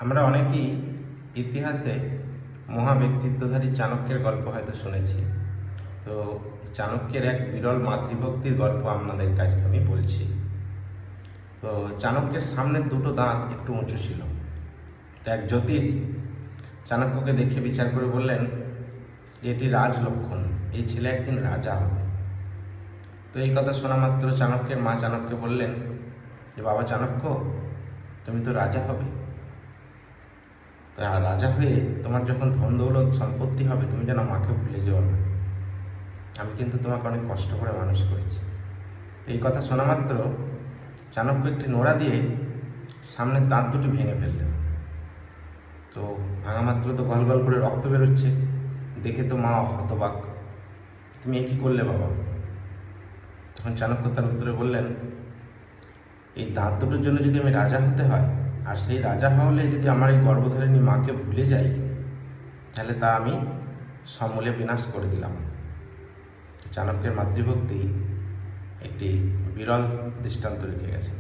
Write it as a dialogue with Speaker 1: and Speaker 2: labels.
Speaker 1: আমরা অনেকেই ইতিহাসে মহা ব্যক্তিত্বধারী চাণক্যের গল্প হয়তো শুনেছি। তো চাণক্যের এক বিরল মাতৃভক্তির গল্প আপনাদের কাছে আমি বলছি। তো চাণক্যের সামনের দুটো দাঁত একটু উঁচু ছিল। তো এক জ্যোতিষ চাণক্যকে দেখে বিচার করে বললেন যে এটি রাজলক্ষণ, এই ছেলে একদিন রাজা হবে। তো এই কথা শোনা মাত্র চাণক্যের মা চাণক্যকে বললেন যে বাবা চাণক্য, তুমি তো রাজা হবে, আর রাজা হয়ে তোমার যখন ধন দৌলত সম্পত্তি হবে, তুমি যেন মাকে ভুলে যেও না। আমি কিন্তু তোমাকে অনেক কষ্ট করে মানুষ করেছি। এই কথা শোনা মাত্র চাণক্য একটি নোড়া দিয়ে সামনের দাঁত দুটি ভেঙে ফেললেন। তো ভাঙা মাত্র তো গল গল করে রক্ত বেরোচ্ছে, দেখে তো মা হতবাক। তুমি এ কী করলে বাবা? তখন চাণক্য তার উত্তরে বললেন, এই দাঁত দুটোর জন্য যদি আমি রাজা হতে হয়, আর সেই রাজা হলে যদি আমার এই গর্ভধারিণী মাকে ভুলে যাই, তাহলে তা আমি সমূলে বিনাশ করে দিলাম। চাণক্যের মাতৃভক্তি একটি বিরল দৃষ্টান্ত রেখে গেছে।